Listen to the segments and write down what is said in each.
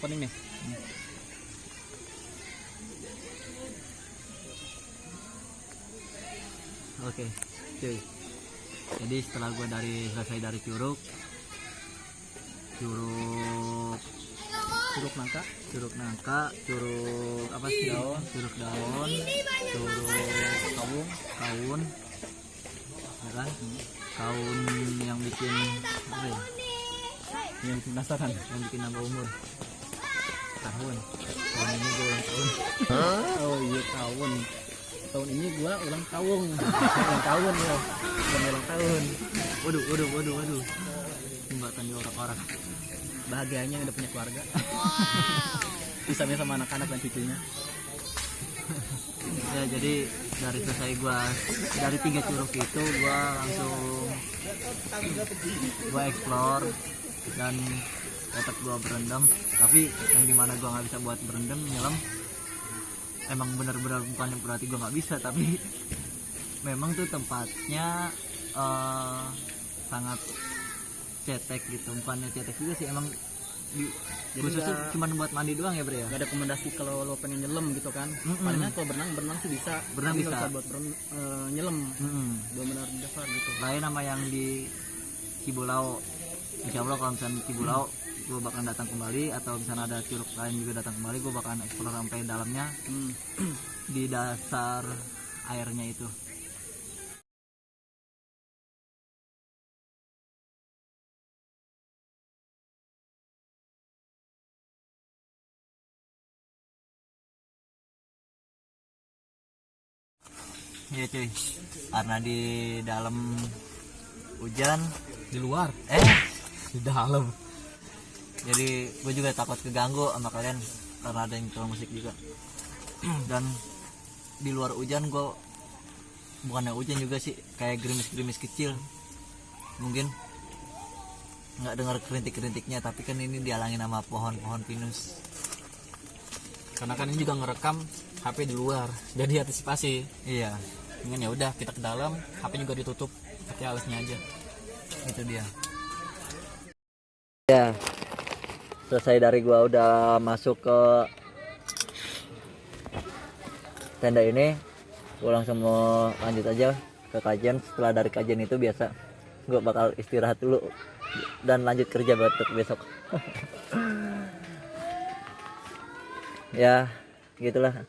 opening nih. Oke, cuy. Jadi setelah gue selesai dari curug nangka, curug apa sih? Curug daun, curug kaun, ya kan? Kaun yang bikin apa ya? Yang bikin penasaran, yang bikin nambah umur. Tahun ini gue ulang tahun. Oh iya, tahun ini gua ulang tahun. Ulang tahun ya. Ulang tahun. Waduh. Jembatan di orang-orang. Bahagianya udah punya keluarga. Bisa sama anak-anak dan cucunya. Ya, jadi dari selesai dari 3 curug itu gua langsung explore dan otak gua berendam. Tapi yang dimana gua nggak bisa buat berendam nyelam, emang benar-benar bukan berarti gue nggak bisa, tapi memang tuh tempatnya sangat cetek gitu. Bukannya cetek juga sih, emang khususnya cuma buat mandi doang ya, Bre ya. Gak ada rekomendasi kalau lo pengen nyelam gitu kan. Palingnya kalau berenang sih bisa. Berenang bisa buat nyelam. Benar-benar dasar gitu. Lain sama yang di Cibulau. Insya Allah kalau misalnya Cibulau gue bakal datang kembali, atau misalnya ada curug lain juga datang kembali, gue bakal explore sampai dalamnya di dasar airnya itu. Iya cuy, karena di dalam hujan, Di luar, di dalam. Jadi gue juga takut keganggu sama kalian karena ada yang nyetel musik juga. Dan di luar hujan gue, bukannya hujan juga sih, kayak gerimis-gerimis kecil. Mungkin nggak dengar kerintik-kerintiknya, tapi kan ini dihalangi sama pohon-pohon pinus. karena kan ini juga ngerekam HP di luar, jadi antisipasi. Iya, Dengan ya udah kita ke dalam, HP juga ditutup, pakai alasnya aja. itu dia. Ya, selesai dari gua udah masuk ke tenda ini, gua langsung mau lanjut aja ke kajian. Setelah dari kajian itu biasa gua bakal istirahat dulu dan lanjut kerja besok. Ya gitulah,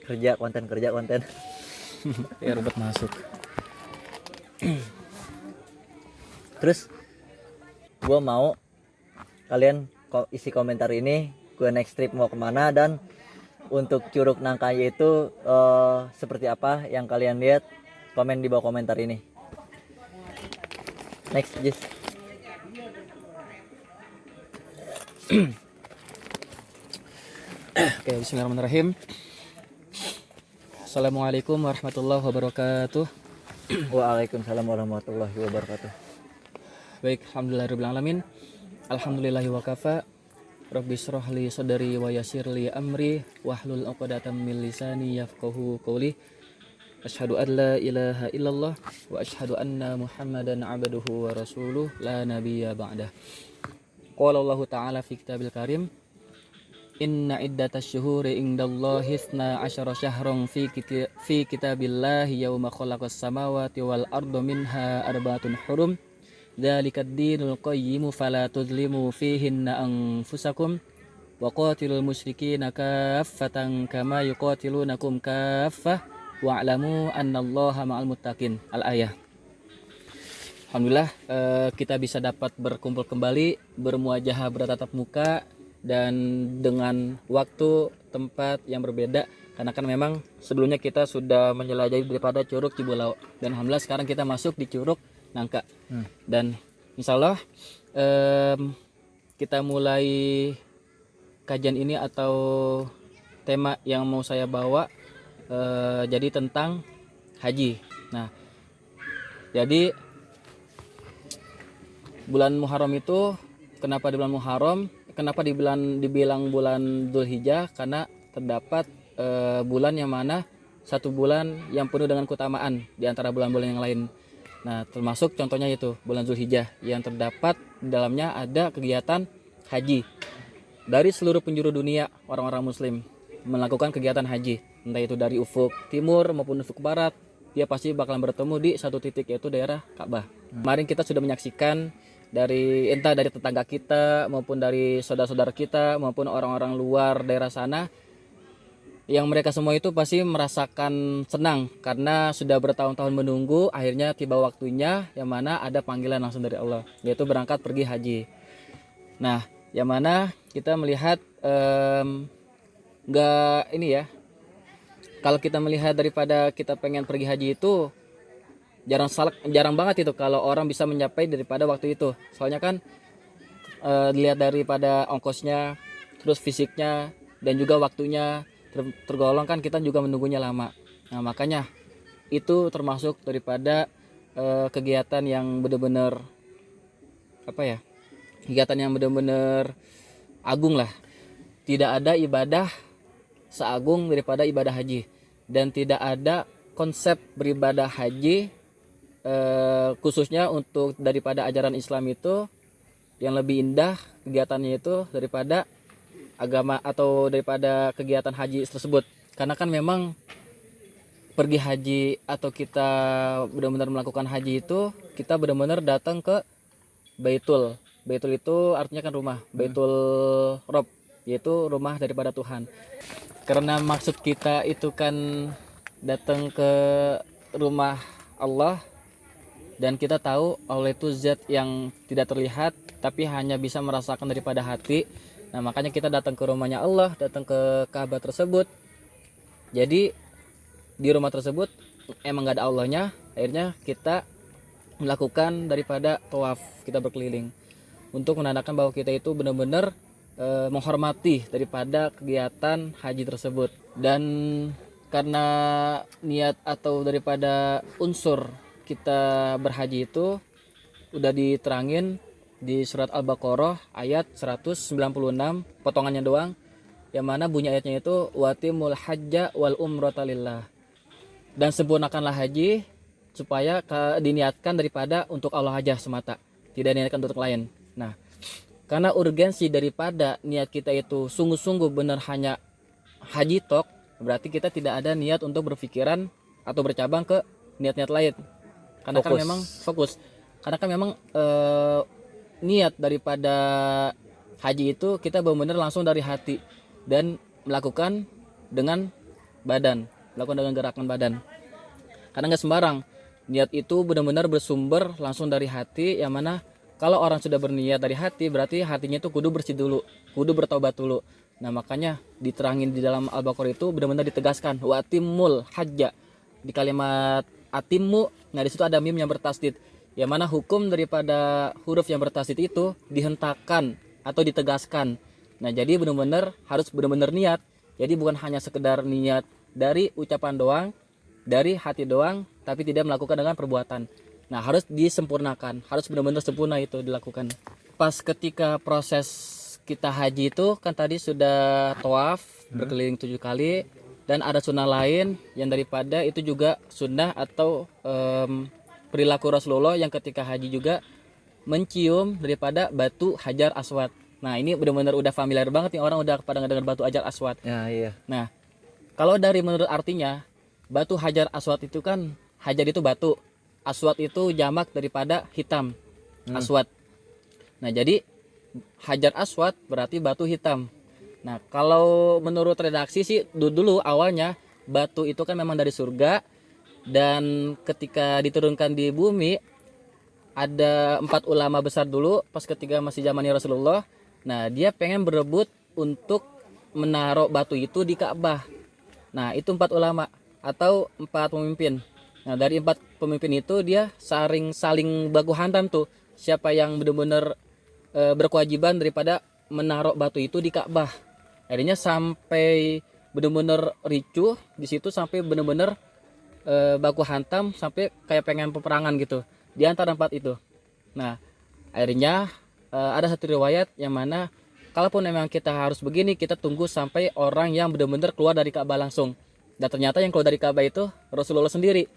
kerja konten Ya ribet masuk. Terus gua mau kalian isi komentar ini, gue next trip mau kemana, dan untuk Curug Nangkaya itu seperti apa yang kalian lihat, komen di bawah komentar ini. Next, Jis. Oke, bismillahirrahmanirrahim. Assalamualaikum warahmatullahi wabarakatuh. Waalaikumsalam warahmatullahi wabarakatuh. Baik, alhamdulillahirabbil alamin. Alhamdulillahi wa kafa. Rabbi shrah li sadri wa yassir li amri wahlul 'uqdatam min lisani yafqahu qawli. Asyhadu an la ilaha illallah wa asyhadu anna Muhammadan 'abduhu wa rasuluh la nabiyya ba'dah. Qala Allah ta'ala fi kitabil karim, inna iddatasy syuhuri indallahi 12 syahran fi kitabillahi yauma khalaqas samawati wal arda minha arba'atun hurum. Dzalikad dinul qayyim fala tuzlimu fihinna anfusakum wa qatilul musyrikina kaffatan kama yuqatilunakum kaffah wa'lamu annallaha ma'al muttaqin. Al-ayah. Alhamdulillah kita bisa dapat berkumpul kembali, bermuajahah, bertatap muka, dan dengan waktu tempat yang berbeda, karena kan memang sebelumnya kita sudah menjelajahi daripada Curug Cibulau, dan alhamdulillah sekarang kita masuk di Curug Nangka. Dan insya Allah kita mulai kajian ini atau tema yang mau saya bawa jadi tentang haji. Nah, jadi bulan Muharram itu, kenapa di bulan Muharram, kenapa dibilang bulan Dzulhijjah? Karena terdapat bulan yang mana satu bulan yang penuh dengan keutamaan di antara bulan-bulan yang lain. Nah, termasuk contohnya itu bulan Dzulhijjah yang terdapat di dalamnya ada kegiatan haji. dari seluruh penjuru dunia orang-orang muslim melakukan kegiatan haji, entah itu dari ufuk timur maupun ufuk barat, dia pasti bakalan bertemu di satu titik, yaitu daerah Ka'bah. Kemarin kita sudah menyaksikan dari entah dari tetangga kita maupun dari saudara-saudara kita maupun orang-orang luar daerah sana, yang mereka semua itu pasti merasakan senang karena sudah bertahun-tahun menunggu, akhirnya tiba waktunya yang mana ada panggilan langsung dari Allah, yaitu berangkat pergi haji. Nah, yang mana kita melihat nggak ini ya, kalau kita melihat daripada kita pengen pergi haji itu jarang banget itu kalau orang bisa mencapai daripada waktu itu. Soalnya kan dilihat daripada ongkosnya, terus fisiknya, dan juga waktunya tergolong kan kita juga menunggunya lama. Nah, makanya itu termasuk daripada kegiatan yang benar-benar apa ya? Kegiatan yang benar-benar agung lah. Tidak ada ibadah seagung daripada ibadah haji, dan tidak ada konsep beribadah haji khususnya untuk daripada ajaran Islam itu yang lebih indah kegiatannya itu daripada agama atau daripada kegiatan haji tersebut. Karena kan memang pergi haji atau kita benar-benar melakukan haji itu kita benar-benar datang ke Baitul itu artinya kan rumah, Baitul Rob, yaitu rumah daripada Tuhan. Karena maksud kita itu kan datang ke rumah Allah, dan kita tahu Allah itu zat yang tidak terlihat tapi hanya bisa merasakan daripada hati. Nah, makanya kita datang ke rumahnya Allah, datang ke Ka'bah tersebut. Jadi di rumah tersebut emang gak ada Allahnya, akhirnya kita melakukan daripada tawaf, kita berkeliling untuk menandakan bahwa kita itu benar-benar menghormati daripada kegiatan haji tersebut. Dan karena niat atau daripada unsur kita berhaji itu udah diterangin di surat Al-Baqarah ayat 196, potongannya doang, yang mana bunyi ayatnya itu watimul hajja wal umrata lillah, dan sempurnakanlah haji supaya diniatkan daripada untuk Allah aja semata, tidak diniatkan untuk lain. Nah, karena urgensi daripada niat kita itu sungguh-sungguh benar hanya haji tok, berarti kita tidak ada niat untuk berpikiran atau bercabang ke niat-niat lain. Karena kan memang fokus. Karena kan memang niat daripada haji itu kita benar-benar langsung dari hati dan melakukan dengan badan, melakukan dengan gerakan badan. Karena nggak sembarang. Niat itu benar-benar bersumber langsung dari hati, yang mana kalau orang sudah berniat dari hati, berarti hatinya itu kudu bersih dulu, kudu bertaubat dulu. Nah, makanya diterangin di dalam Al-Baqarah itu benar-benar ditegaskan wa atimul hajja. Di kalimat atimmu, nah di situ ada mim yang bertasdid, yang mana hukum daripada huruf yang bertasdid itu dihentakkan atau ditegaskan. Nah, jadi benar-benar harus benar-benar niat. Jadi bukan hanya sekedar niat dari ucapan doang, dari hati doang, tapi tidak melakukan dengan perbuatan. Nah, harus disempurnakan, harus benar-benar sempurna itu dilakukan. Pas ketika proses kita haji itu kan tadi sudah tawaf berkeliling 7 kali, dan ada sunnah lain yang daripada itu juga sunnah atau perilaku Rasulullah yang ketika haji juga mencium daripada batu Hajar Aswad. Nah, ini benar-benar udah familiar banget nih, orang udah pada dengar batu Hajar Aswad. Ya, iya. Nah, kalau dari menurut artinya batu Hajar Aswad itu kan, hajar itu batu, aswad itu jamak daripada hitam, aswad. Nah, jadi Hajar Aswad berarti batu hitam. Nah, kalau menurut redaksi sih dulu awalnya batu itu kan memang dari surga, dan ketika diturunkan di bumi ada 4 ulama besar dulu pas ketika masih zamannya Rasulullah. Nah, dia pengen berebut untuk menaruh batu itu di Ka'bah. Nah, itu 4 ulama atau 4 pemimpin. Nah, dari 4 pemimpin itu dia saling baku hantam tuh, siapa yang benar-benar berkewajiban daripada menaruh batu itu di Ka'bah. Akhirnya sampai benar-benar ricuh di situ, sampai benar-benar baku hantam, sampai kayak pengen peperangan gitu di antara 4 itu. Nah, akhirnya ada satu riwayat yang mana kalaupun memang kita harus begini, kita tunggu sampai orang yang benar-benar keluar dari Ka'bah langsung. Dan ternyata yang keluar dari Ka'bah itu Rasulullah sendiri.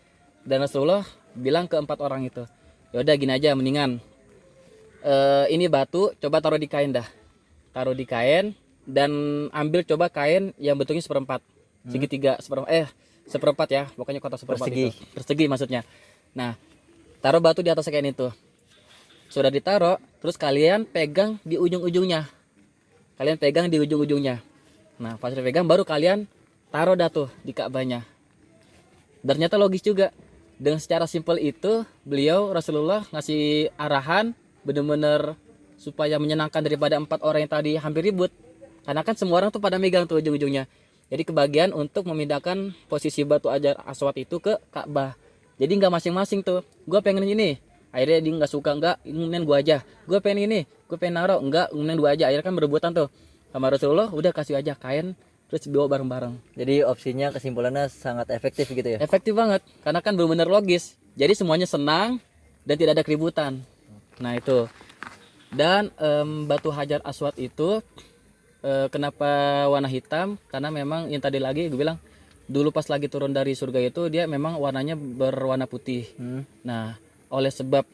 Dan Rasulullah bilang ke 4 orang itu, yaudah gini aja, mendingan ini batu coba taruh di kain dah. Taruh di kain, dan ambil coba kain yang bentuknya seperempat, segitiga seperempat ya, pokoknya kotak seperempat Persegi. itu. Persegi maksudnya. Nah, taruh batu di atas kain itu. Sudah ditaruh, terus kalian pegang di ujung-ujungnya. Kalian pegang di ujung-ujungnya. Nah, pas dipegang baru kalian taruh dah tuh di Ka'bahnya. Dan ternyata logis juga. Dengan secara simpel itu, beliau Rasulullah ngasih arahan bener-bener supaya menyenangkan daripada 4 orang yang tadi hampir ribut. Karena kan semua orang tuh pada megang tuh ujung-ujungnya. Jadi kebagian untuk memindahkan posisi batu Hajar Aswad itu ke Ka'bah. Jadi nggak masing-masing tuh. Gue pengen ini. Akhirnya dia nggak suka, nggak, kemudian gue aja. Gue pengen ini, gue pengen naruh, enggak, kemudian gue aja. Akhirnya kan berebutan tuh. Sama Rasulullah udah kasih aja kain, terus dibawa bareng-bareng. Jadi opsinya kesimpulannya sangat efektif gitu ya. Efektif banget, karena kan benar-benar logis. Jadi semuanya senang dan tidak ada keributan. Nah itu. Dan batu Hajar Aswad itu kenapa warna hitam? Karena memang yang tadi lagi gue bilang, dulu pas lagi turun dari surga itu dia memang warnanya berwarna putih. Nah, oleh sebab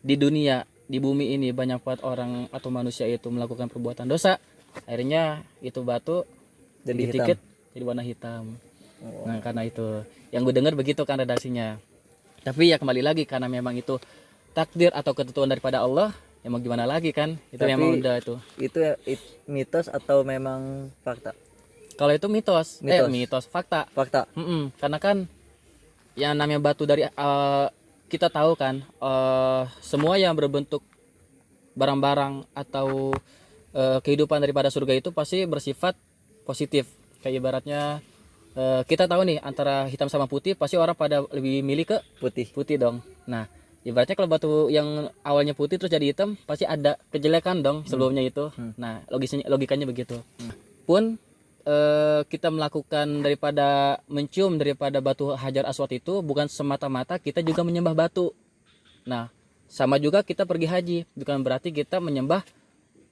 di dunia, di bumi ini banyak banget orang atau manusia itu melakukan perbuatan dosa, akhirnya itu batu Jadi dikit jadi warna hitam. Nah, karena itu yang gue dengar begitu kan redaksinya. Tapi ya kembali lagi karena memang itu takdir atau ketentuan daripada Allah, ya mau gimana lagi kan? Itu Tapi memang udah itu. Itu mitos atau memang fakta? Kalau itu mitos, Mitos. fakta. Fakta. Karena kan yang namanya batu dari kita tahu kan, semua yang berbentuk barang-barang atau kehidupan daripada surga itu pasti bersifat positif. Kayak ibaratnya kita tahu nih antara hitam sama putih pasti orang pada lebih milih ke putih dong. Nah, ibaratnya kalau batu yang awalnya putih terus jadi hitam pasti ada kejelekan dong sebelumnya itu. Nah, logikanya begitu. Pun kita melakukan daripada mencium daripada batu Hajar Aswad itu bukan semata-mata kita juga menyembah batu. Nah, sama juga kita pergi haji, bukan berarti kita menyembah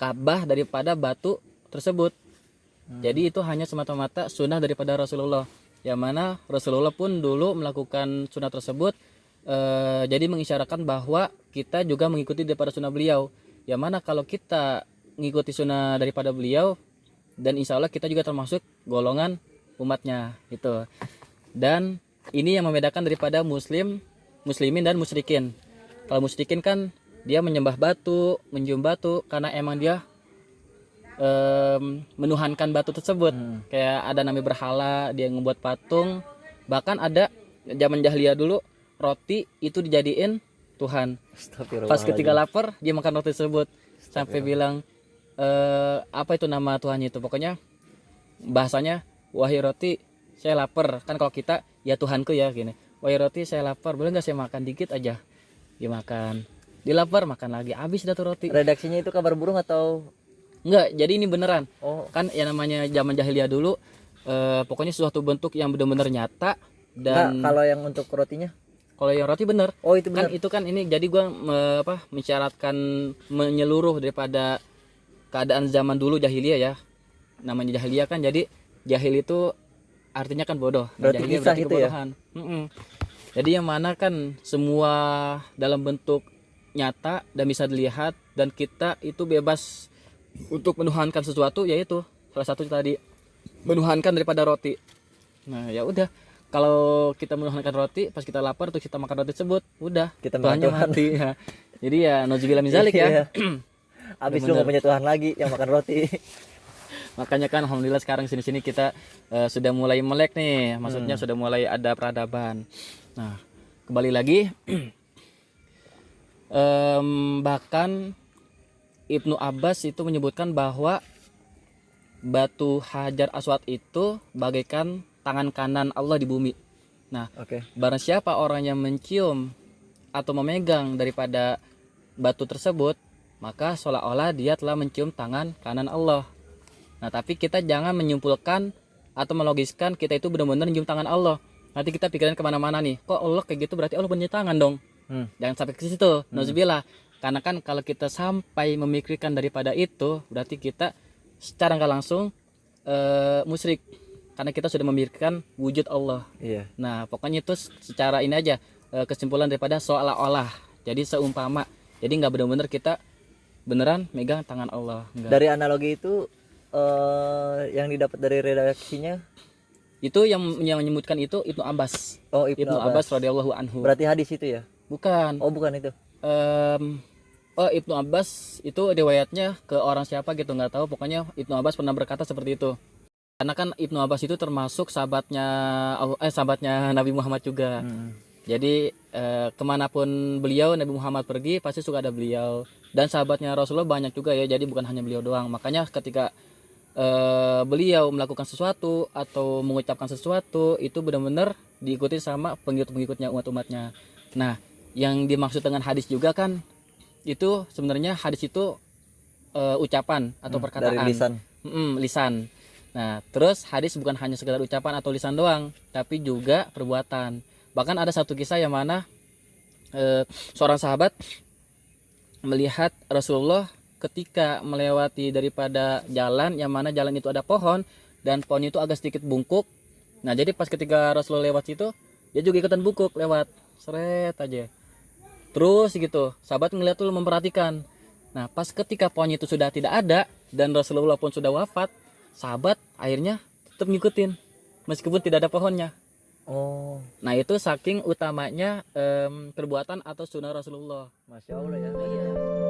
Ka'bah daripada batu tersebut. Jadi itu hanya semata-mata sunnah daripada Rasulullah. Yang mana Rasulullah pun dulu melakukan sunnah tersebut, jadi mengisyaratkan bahwa kita juga mengikuti daripada sunnah beliau. Yang mana kalau kita mengikuti sunnah daripada beliau, dan insya Allah kita juga termasuk golongan umatnya itu. Dan ini yang membedakan daripada muslimin dan musyrikin. Kalau musyrikin kan dia menyembah batu, menjum batu karena emang dia menuhankan batu tersebut. Kayak ada namanya berhala, dia membuat patung. Bahkan ada zaman jahiliyah dulu roti itu dijadiin Tuhan. Pas ketika lapar dia makan roti tersebut sampai bilang apa itu nama Tuhannya itu, pokoknya bahasanya wahai roti saya lapar, kan kalau kita ya Tuhanku ya gini, wahai roti saya lapar, boleh nggak saya makan dikit aja? Dia makan, dia lapar makan lagi, habis dah tuh roti. Redaksinya itu kabar burung atau enggak? Jadi ini beneran. kan Ya namanya zaman jahiliyah dulu, pokoknya suatu bentuk yang benar-benar nyata. Dan kalau yang untuk rotinya? Kalau yang roti bener. Oh itu benar. Kan itu kan ini jadi gua mensyaratkan menyeluruh daripada keadaan zaman dulu jahiliyah ya. Namanya jahiliyah kan, jadi jahil itu artinya kan bodoh. Berarti Jahiliyah kisah berarti itu ya? kebodohan. Jadi yang mana kan semua dalam bentuk nyata dan bisa dilihat, dan kita itu bebas untuk menuhankan sesuatu, yaitu salah satu tadi menuhankan daripada roti. Nah ya udah, kalau kita menuhankan roti pas kita lapar terus kita makan roti tersebut, udah Kita Tuhannya makan mati ya. Jadi ya nauzubillah min zalik ya. Abis lu nggak punya Tuhan lagi yang makan roti. Makanya kan alhamdulillah sekarang sini-sini kita sudah mulai melek nih, maksudnya sudah mulai ada peradaban. Nah kembali lagi bahkan Ibnu Abbas itu menyebutkan bahwa batu Hajar Aswad itu bagaikan tangan kanan Allah di bumi. Nah, barang siapa orang yang mencium atau memegang daripada batu tersebut, maka seolah-olah dia telah mencium tangan kanan Allah. Nah, tapi kita jangan menyimpulkan atau melogiskan kita itu benar-benar mencium tangan Allah. Nanti kita pikirin kemana-mana nih, kok Allah kayak gitu berarti Allah punya tangan dong. Jangan sampai ke situ, nauzubillah. Karena kan kalau kita sampai memikirkan daripada itu, berarti kita secara nggak langsung musyrik. Karena kita sudah memikirkan wujud Allah. Nah pokoknya itu secara ini aja, kesimpulan daripada seolah-olah. Jadi seumpama. Jadi nggak benar-benar kita beneran megang tangan Allah. Enggak. Dari analogi itu yang didapat dari redaksinya Itu yang menyebutkan itu Ibnu Abbas. oh Ibnu Abbas radhiyallahu anhu. berarti hadis itu ya? Bukan. Oh bukan itu. Ibnu Abbas itu riwayatnya ke orang siapa gitu nggak tahu. Pokoknya Ibnu Abbas pernah berkata seperti itu. Karena kan Ibnu Abbas itu termasuk sahabatnya Nabi Muhammad juga. Jadi kemanapun beliau Nabi Muhammad pergi pasti suka ada beliau. Dan sahabatnya Rasulullah banyak juga ya. Jadi bukan hanya beliau doang. Makanya ketika beliau melakukan sesuatu atau mengucapkan sesuatu itu benar-benar diikuti sama pengikut-pengikutnya, umat-umatnya. Nah, yang dimaksud dengan hadis juga kan itu sebenarnya hadis itu ucapan atau perkataan dari lisan. Lisan. Nah, terus hadis bukan hanya sekedar ucapan atau lisan doang, tapi juga perbuatan. Bahkan ada satu kisah yang mana seorang sahabat melihat Rasulullah ketika melewati daripada jalan yang mana jalan itu ada pohon dan pohon itu agak sedikit bungkuk. Nah, jadi pas ketika Rasulullah lewat situ, dia juga ikutan bungkuk lewat, seret aja. Terus gitu, sahabat ngeliat tuh memperhatikan. Nah, pas ketika pohon itu sudah tidak ada dan Rasulullah pun sudah wafat, sahabat akhirnya tetap ngikutin meskipun tidak ada pohonnya. Oh, Nah, itu saking utamanya perbuatan atau sunnah Rasulullah. Masya Allah ya.